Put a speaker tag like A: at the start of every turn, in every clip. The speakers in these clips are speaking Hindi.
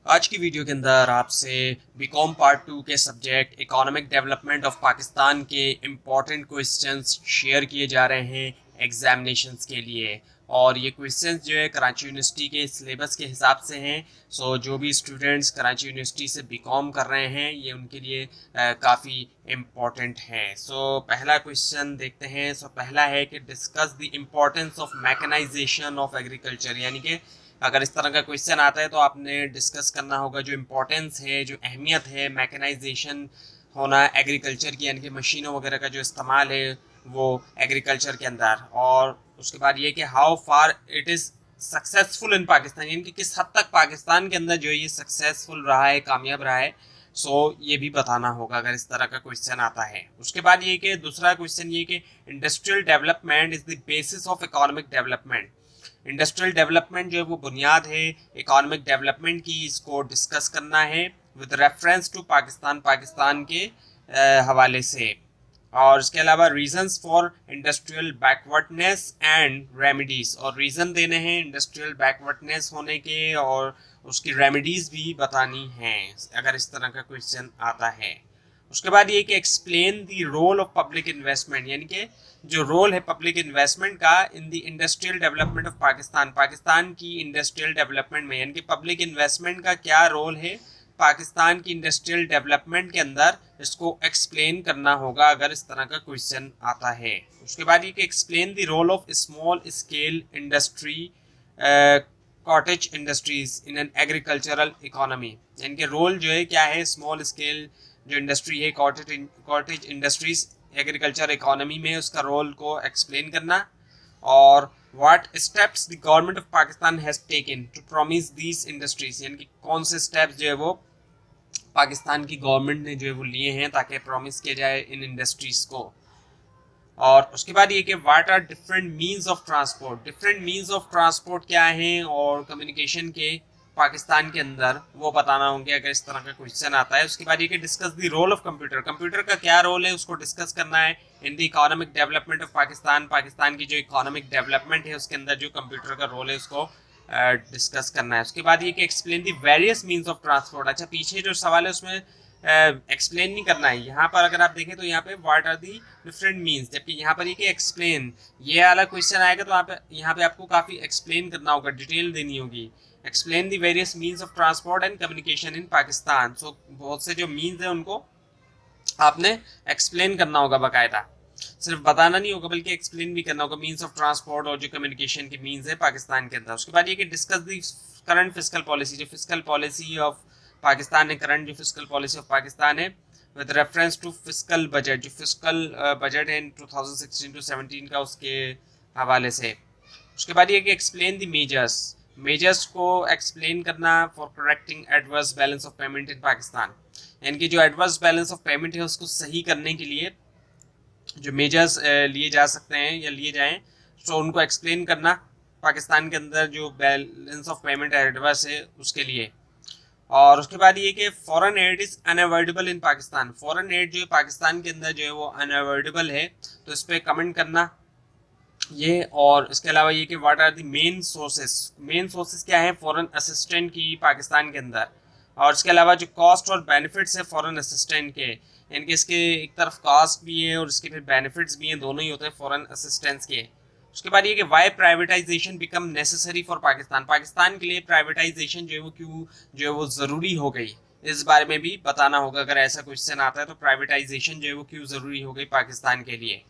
A: आज की वीडियो के अंदर आपसे बीकॉम पार्ट 2 के subject economic development of Pakistan के इम्पॉर्टेंट क्वेश्चंस शेयर किए जा रहे हैं एग्जामिनेशंस के लिए। और ये क्वेश्चंस जो है कराची यूनिवर्सिटी के सिलेबस के हिसाब से हैं। सो जो भी स्टूडेंट्स कराची यूनिवर्सिटी से बीकॉम कर रहे हैं ये उनके लिए काफ़ी इम्पॉर्टेंट हैं। सो पहला क्वेश्चन देखते हैं। सो पहला है कि discuss the importance of mechanisation of agriculture, यानी कि अगर इस तरह का क्वेश्चन आता है तो आपने डिस्कस करना होगा जो इम्पोर्टेंस है, जो अहमियत है मैकेनाइजेशन होना एग्रीकल्चर की, यानी कि मशीनों वगैरह का जो इस्तेमाल है वो एग्रीकल्चर के अंदर। और उसके बाद ये कि how far it is successful in Pakistan, यानी कि किस हद तक पाकिस्तान के अंदर जो ये सक्सेसफुल रहा है, कामयाब रहा है। सो ये भी बताना होगा अगर इस तरह का क्वेश्चन आता है। उसके बाद ये कि दूसरा क्वेश्चन ये कि industrial development is the basis of economic development. Industrial development जो है वो बुनियाद है इकोनॉमिक डेवलपमेंट की, इसको डिस्कस करना है with reference to Pakistan, Pakistan के हवाले से। और इसके अलावा reasons for industrial backwardness and remedies, और रीज़न देने हैं इंडस्ट्रियल बैकवर्डनेस होने के और उसकी रेमेडीज भी बतानी हैं अगर इस तरह का क्वेश्चन आता है। उसके बाद ये कि explain the role of public investment, यानी कि जो रोल है पब्लिक इन्वेस्टमेंट का in the industrial development of Pakistan, Pakistan की इंडस्ट्रियल डेवलपमेंट में, यानी कि पब्लिक इन्वेस्टमेंट का क्या रोल है पाकिस्तान की इंडस्ट्रियल डेवलपमेंट के अंदर, इसको एक्सप्लेन करना होगा अगर इस तरह का क्वेश्चन आता है। उसके बाद ये कि explain the role of small scale industry cottage industries in an agricultural economy, यानी कि रोल जो है क्या है स्मॉल स्केल जो इंडस्ट्री है कॉटेज इंडस्ट्रीज एग्रीकल्चर इकोनॉमी में, उसका रोल को एक्सप्लेन करना। और what steps the government of Pakistan has taken to promise these industries, यानी कि कौन से स्टेप्स जो है वो पाकिस्तान की गवर्नमेंट ने जो है वो लिए हैं ताकि प्रॉमिस किया जाए इन इंडस्ट्रीज को। और उसके बाद ये कि what are different means of transport, different means of transport क्या हैं और कम्युनिकेशन के पाकिस्तान के अंदर, वो बताना होंगे अगर इस तरह का क्वेश्चन आता है। उसके बाद ये कि discuss the role of computer, computer का क्या रोल है उसको डिस्कस करना है in the economic development of Pakistan, Pakistan की जो इकोनॉमिक डेवलपमेंट है उसके अंदर जो कंप्यूटर का रोल है उसको डिस्कस करना है। उसके बाद ये कि explain the various means of transport, अच्छा पीछे जो सवाल है उसमें एक्सप्लेन नहीं करना है, यहाँ पर अगर आप देखें तो यहाँ पे what are the different means, जबकि यहाँ पर ये कि एक्सप्लेन, ये वाला क्वेश्चन आएगा तो यहाँ पे आपको काफ़ी एक्सप्लेन करना होगा, डिटेल देनी होगी। Explain the various means of transport and communication in Pakistan, so बहुत से जो मीन्स हैं उनको आपने एक्सप्लेन करना होगा बाकायदा, सिर्फ बताना नहीं होगा बल्कि एक्सप्लेन भी करना होगा मीन्स ऑफ ट्रांसपोर्ट और जो कम्युनिकेशन के मीन्स है पाकिस्तान के अंदर। उसके बाद ये कि discuss the current fiscal policy, जो फिस्कल पॉलिसी ऑफ पाकिस्तान है, करंट जो फिस्कल पॉलिसी ऑफ पाकिस्तान है with reference to fiscal budget, जो फिस्कल बजट है 2016 टू 17 का उसके हवाले से। उसके बाद ये कि एक्सप्लेन द मेजर्स, मेजर्स को एक्सप्लेन करना for correcting adverse balance of payment in Pakistan, यानी कि जो एडवर्स बैलेंस ऑफ पेमेंट है उसको सही करने के लिए जो मेजर्स लिए जा सकते हैं या लिए जाएं, तो उनको एक्सप्लेन करना पाकिस्तान के अंदर जो बैलेंस ऑफ पेमेंट एडवर्स है उसके लिए। और उसके बाद ये कि foreign add is unavoidable in Pakistan, foreign add जो है पाकिस्तान के अंदर जो है वो अनअवॉइडेबल है, तो इस पर कमेंट करना ये। और इसके अलावा ये कि what are the main sources, main sources क्या है फॉरेन असिस्टेंट की पाकिस्तान के अंदर। और इसके अलावा जो कॉस्ट और बेनिफिट्स है फॉरेन असिस्टेंट के, यानी कि इसके एक तरफ कॉस्ट भी है और इसके फिर बेनिफिट्स भी हैं, दोनों ही होते हैं फॉरेन असिस्टेंस के। उसके बाद ये कि why privatisation become necessary for Pakistan, Pakistan के लिए प्राइवेटाइजेशन जो है वो क्यों जो है वो ज़रूरी हो गई, इस बारे में भी बताना होगा अगर ऐसा क्वेश्चन आता है तो प्राइवेटाइजेशन जो है वो क्यों ज़रूरी हो गई पाकिस्तान के लिए।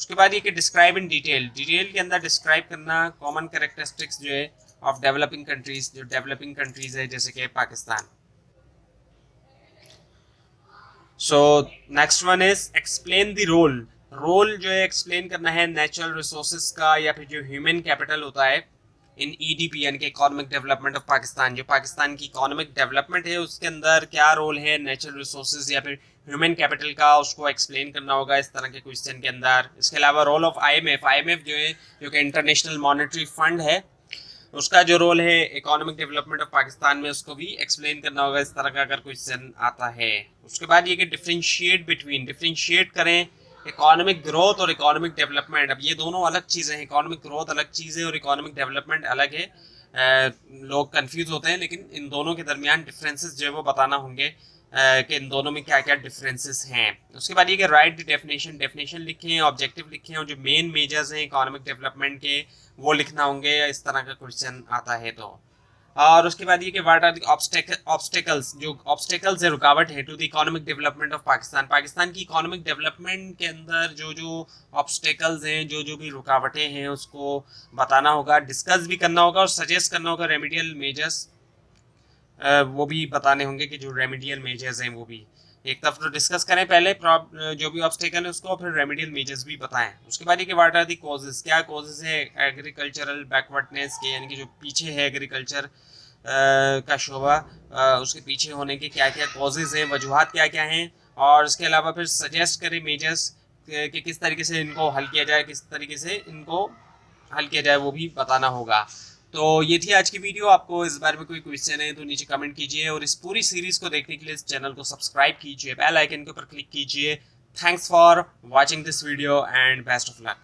A: उसके बाद ये कि डिस्क्राइब इन डिटेल, डिटेल के अंदर डिस्क्राइब करना कॉमन कैरेक्टरिस्टिक्स जो है ऑफ डेवलपिंग कंट्रीज, जो डेवलपिंग कंट्रीज है जैसे कि Pakistan. So next one is explain the role, role जो है एक्सप्लेन करना है नेचुरल रिसोर्सेज का या फिर जो ह्यूमन कैपिटल होता है इन ईडीपी यानी कि इकोनॉमिक डेवलपमेंट ऑफ पाकिस्तान, जो पाकिस्तान की इकोनॉमिक डेवलपमेंट है उसके अंदर क्या रोल है नेचुरल रिसोर्सेज या फिर ह्यूमन कैपिटल का, उसको एक्सप्लेन करना होगा इस तरह के क्वेश्चन के अंदर। इसके अलावा रोल ऑफ आईएमएफ, आईएमएफ जो है जो कि इंटरनेशनल मॉनेटरी फंड है, उसका जो रोल है इकोनॉमिक डेवलपमेंट ऑफ पाकिस्तान में उसको भी एक्सप्लेन करना होगा इस तरह का अगर क्वेश्चन आता है। उसके बाद ये कि डिफरेंशिएट बिटवीन, डिफरेंशिएट करें इकोनॉमिक ग्रोथ और इकोनॉमिक डेवलपमेंट। अब ये दोनों अलग चीज़ें हैं, इकोनॉमिक ग्रोथ अलग चीज़ है और इकोनॉमिक डेवलपमेंट अलग है। लोग कंफ्यूज होते हैं, लेकिन इन दोनों के दरमियान डिफरेंसेस जो है वो बताना होंगे कि इन दोनों में क्या क्या डिफरेंसेस हैं। उसके बाद ये कि राइट डेफिनेशन लिखें, ऑब्जेक्टिव लिखें, और जो मेन मेजर्स हैं इकोनॉमिक डेवलपमेंट के वो लिखना होंगे, इस तरह का क्वेश्चन आता है तो। और उसके बाद ये कि व्हाट आर द ऑब्स्टेकल्स, जो ऑब्स्टेकल्स है, रुकावट है, to the economic development of Pakistan, Pakistan की इकोनॉमिक डेवलपमेंट के अंदर जो जो ऑब्स्टेकल्स हैं, जो जो भी रुकावटें हैं, उसको बताना होगा, डिस्कस भी करना होगा और सजेस्ट करना होगा रेमेडियल मेजर्स, वो भी बताने होंगे कि जो रेमेडियल मेजर्स हैं वो भी एक तरफ तो डिस्कस करें पहले जो भी ऑब्स्टेकल है उसको, फिर रेमेडियल मेजर्स भी बताएं। उसके बाद ये कि व्हाट आर दी कॉजेज, क्या कॉजेज है एग्रीकल्चरल बैकवर्डनेस के, यानी कि जो पीछे है एग्रीकल्चर का शोबा, उसके पीछे होने के क्या क्या कॉजेज हैं, वजूहत क्या क्या हैं, और इसके अलावा फिर सजेस्ट करें मेजर्स कि किस तरीके से इनको हल किया जाए, किस तरीके से इनको हल किया जाए, वो भी बताना होगा। तो ये थी आज की वीडियो। आपको इस बारे में कोई क्वेश्चन है तो नीचे कमेंट कीजिए, और इस पूरी सीरीज को देखने के लिए इस चैनल को सब्सक्राइब कीजिए, बेल आइकन के ऊपर क्लिक कीजिए। Thanks for watching this video and best of luck.